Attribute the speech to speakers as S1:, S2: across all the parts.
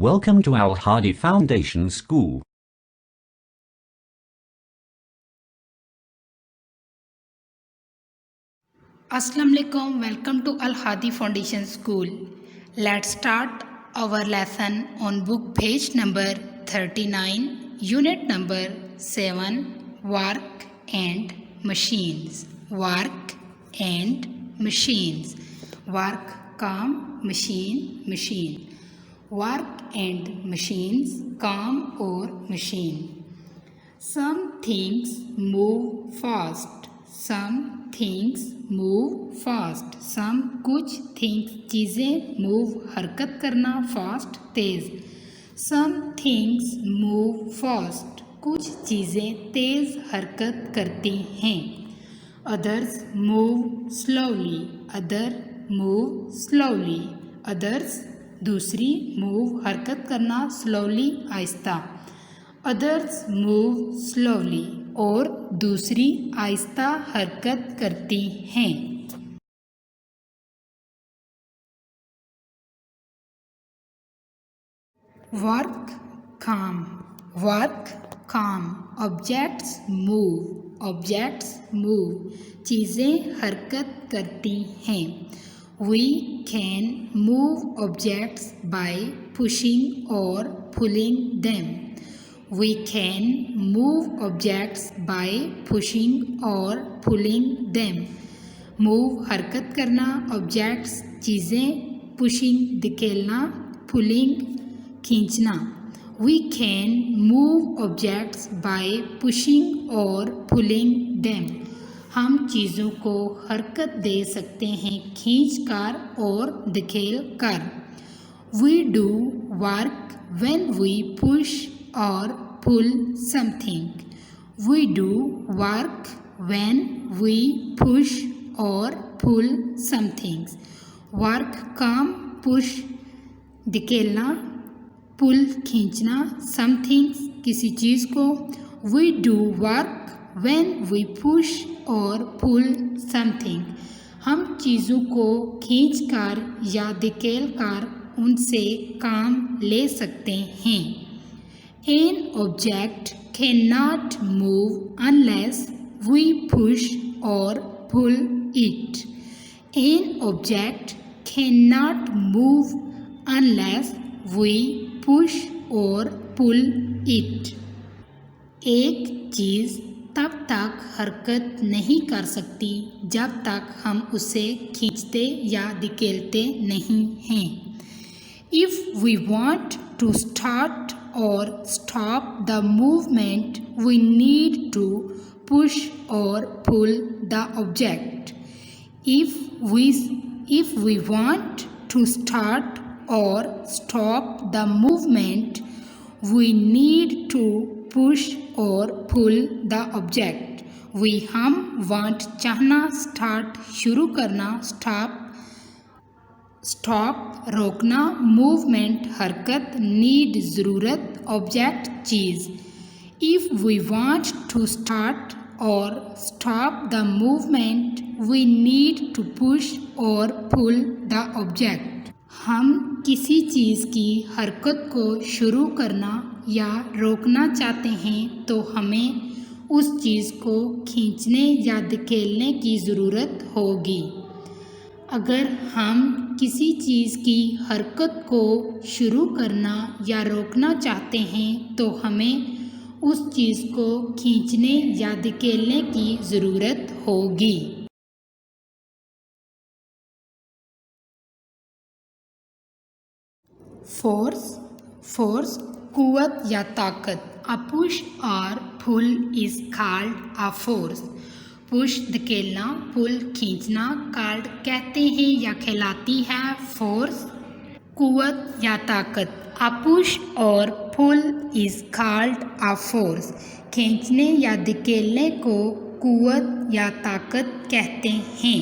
S1: Welcome to Al Hadi Foundation School.
S2: Assalamu alaikum. Welcome to Al Hadi Foundation School. Let's start our lesson on book page number 39, unit number 7, work and machines. Work and machines. Work काम machine machine. Work and machines काम और machine. Some things move fast. Some things move fast. Some कुछ things चीज़ें move हरकत करना fast तेज़. Some things move fast. कुछ चीज़ें तेज़ हरकत करती हैं. Others move slowly. Other move slowly. Others दूसरी move हरकत करना slowly आहिस्ता. Others move slowly और दूसरी आहिस्ता हरकत करती हैं. Work काम. Work काम. Objects move. Objects move. चीज़ें हरकत करती हैं. We can move objects by pushing or pulling them. We can move objects by pushing or pulling them. Move हरकत करना, objects चीज़ें, pushing धकेलना, pulling खींचना. We can move objects by pushing or pulling them. हम चीज़ों को हरकत दे सकते हैं खींच कर और धकेल कर. We do work when we push or pull something. We do work when we push or pull something. Work काम push धकेलना, pull खींचना, something किसी चीज़ को. We do work when we push or pull something. हम चीज़ों को खींच कर या धकेल कर उनसे काम ले सकते हैं. An object cannot move unless we push or pull it. An object cannot move unless we push or pull it. एक चीज़ तब तक हरकत नहीं कर सकती जब तक हम उसे खींचते या धकेलते नहीं हैं. If we want to start or stop the movement, we need to push or pull the object. If we want to start or stop the movement, we need to push or pull the object. We हम want चाहना, start शुरू करना, stop रोकना, movement हरकत, need ज़रूरत, object cheese. If we want to start or stop the movement, we need to push or pull the object. हम किसी चीज़ की हरकत को शुरू करना या रोकना चाहते हैं तो हमें उस चीज़ को खींचने या धकेलने की ज़रूरत होगी. अगर हम किसी चीज़ की हरकत को शुरू करना या रोकना चाहते हैं तो हमें उस चीज़ को खींचने या धकेलने की ज़रूरत होगी. Force कुव्वत या ताकत. A push or pull is called a force. Push धकेलना, पुल खींचना, कॉल्ड कहते हैं या कहलाती है फोर्स, कुव्वत या ताकत. A push or pull is called a force. खींचने या धकेलने को कुव्वत या ताकत कहते हैं.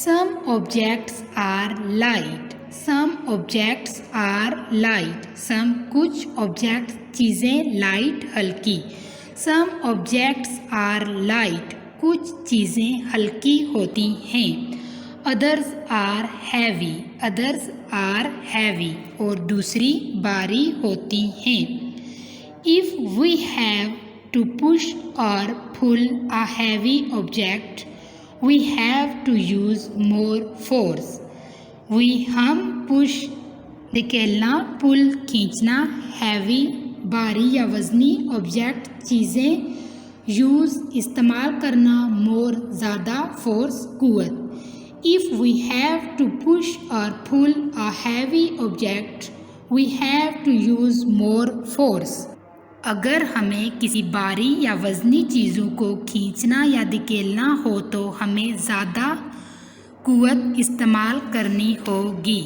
S2: Some objects are light. Some objects are light. Some कुछ objects चीज़ें light हल्की. Some objects are light. कुछ चीज़ें हल्की होती हैं. Others are heavy, others are heavy, और दूसरी बारी होती हैं। If we have to push और pull a heavy object we have to use more force. हम पुश धकेलना, पुल खींचना, हैवी भारी या वज़नी ऑब्जेक्ट चीज़ें, यूज़ इस्तेमाल करना, मोर ज़्यादा, फोर्स कुव्वत। If we have to push और pull a heavy object we have to use more force. अगर हमें किसी भारी या वज़नी चीज़ों को खींचना या धकेलना हो तो हमें ज़्यादा कुव्वत इस्तेमाल करनी होगी।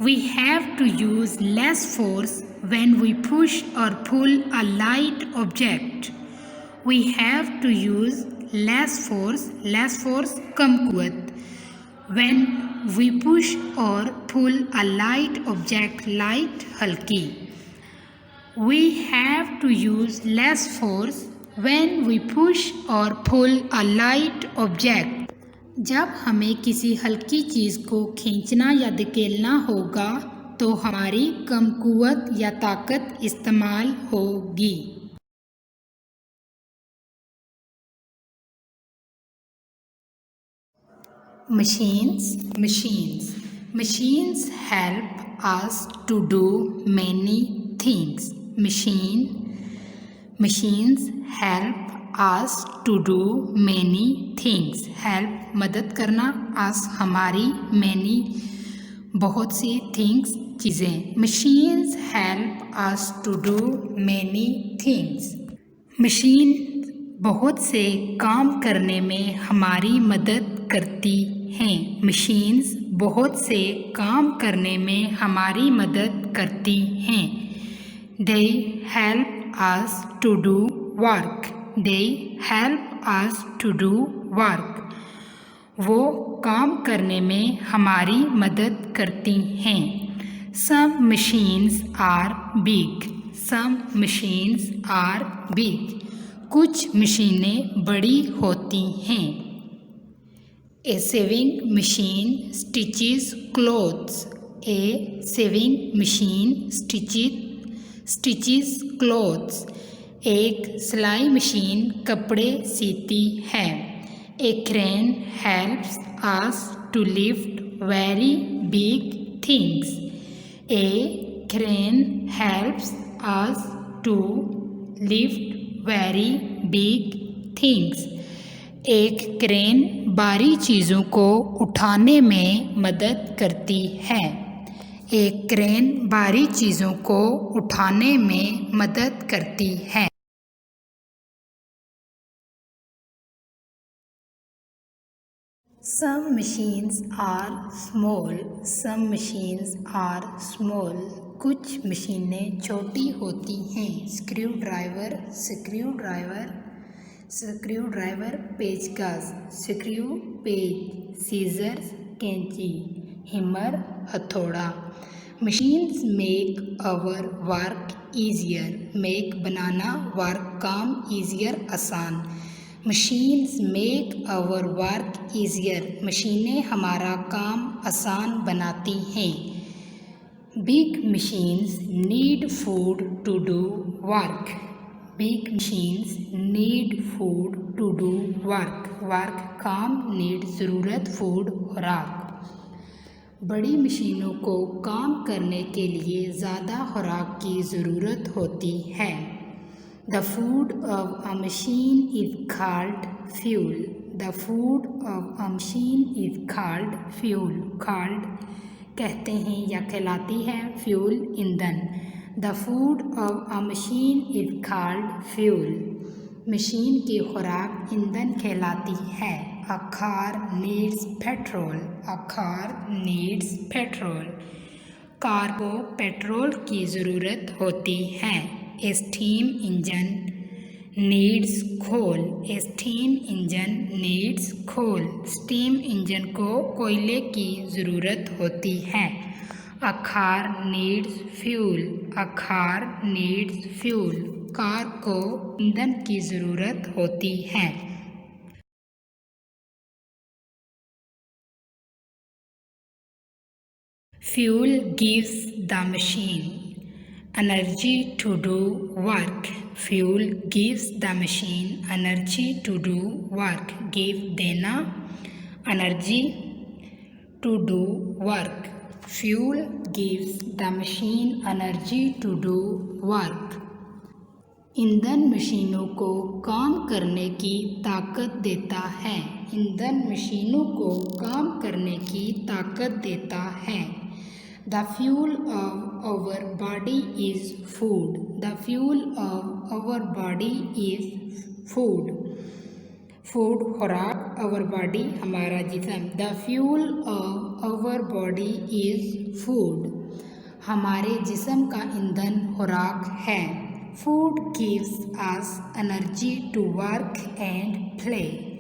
S2: We have to use less force when we push or pull a light object. We have to use less force come कुव्वत, when we push or pull a light object, light हल्की। We have to use less force when we push or pull a light object. जब हमें किसी हल्की चीज़ को खींचना या धकेलना होगा तो हमारी कम कुव्वत या ताकत इस्तेमाल होगी। Machines help us to do many things. Machines help us to do many things. Help मदद करना, us हमारी, many बहुत सी, things चीज़ें। Machines help us to do many things. Machine बहुत से काम करने में हमारी मदद करती हैं। मशीन्स बहुत से काम करने में हमारी मदद करती हैं। They help us to do work. They help us to do work. वो काम करने में हमारी मदद करती हैं। Some machines are big. Some machines are big. कुछ मशीनें बड़ी होती हैं। A sewing machine stitches clothes. A sewing machine stitches clothes. एक सिलाई मशीन कपड़े सीती है। A crane helps us to lift very big things. A crane helps us to lift very big things. एक क्रेन भारी चीज़ों को उठाने में मदद करती है। एक क्रेन भारी चीज़ों को उठाने में मदद करती है। Some machines are small. Some machines are small. कुछ मशीनें छोटी होती हैं। स्क्रू ड्राइवर, पेचकस, स्क्रू, पेच, सीजर्स, कैंची, हैमर, हथौड़ा। Machines make our work easier. Make बनाना, वर्क काम, ईजियर आसान। Machines make our work easier. मशीनें हमारा काम आसान बनाती हैं। Big machines need food to do work. Big machines need food to do work. Work काम, need ज़रूरत, food खुराक। बड़ी मशीनों को काम करने के लिए ज़्यादा खुराक की ज़रूरत होती है। The food of a machine is called fuel. The food of a machine is called fuel. Called कहते हैं या कहलाती है, fuel ईंधन। The food of a machine is called fuel. Machine की खुराक ईंधन कहलाती है। A car needs petrol. A car needs petrol. Car को पेट्रोल की ज़रूरत होती है। A steam engine needs coal. A steam engine needs coal. Steam engine को कोयले की ज़रूरत होती है। A car needs fuel. A car needs fuel. Car को ईंधन की ज़रूरत होती है। Fuel gives the machine energy to do work. Fuel gives the machine energy to do work. Give देना, energy to do work. Fuel gives the machine energy to do work. ईंधन मशीनों को काम करने की ताकत देता है. ईंधन मशीनों को काम करने की ताकत देता है. The fuel of our body is food. The fuel of our body is food. Food खुराक, our body हमारा जिस्म. The fuel of our body is food. हमारे जिस्म का ईंधन खुराक है. Food gives us energy to work and play.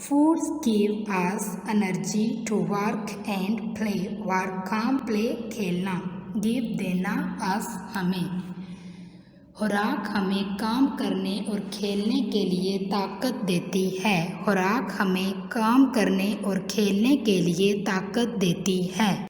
S2: Foods give us energy to work and play. Work काम, play खेलना. Give देना, us हमें. खुराक हमें काम करने और खेलने के लिए ताकत देती है. खुराक हमें काम करने और खेलने के लिए ताकत देती है.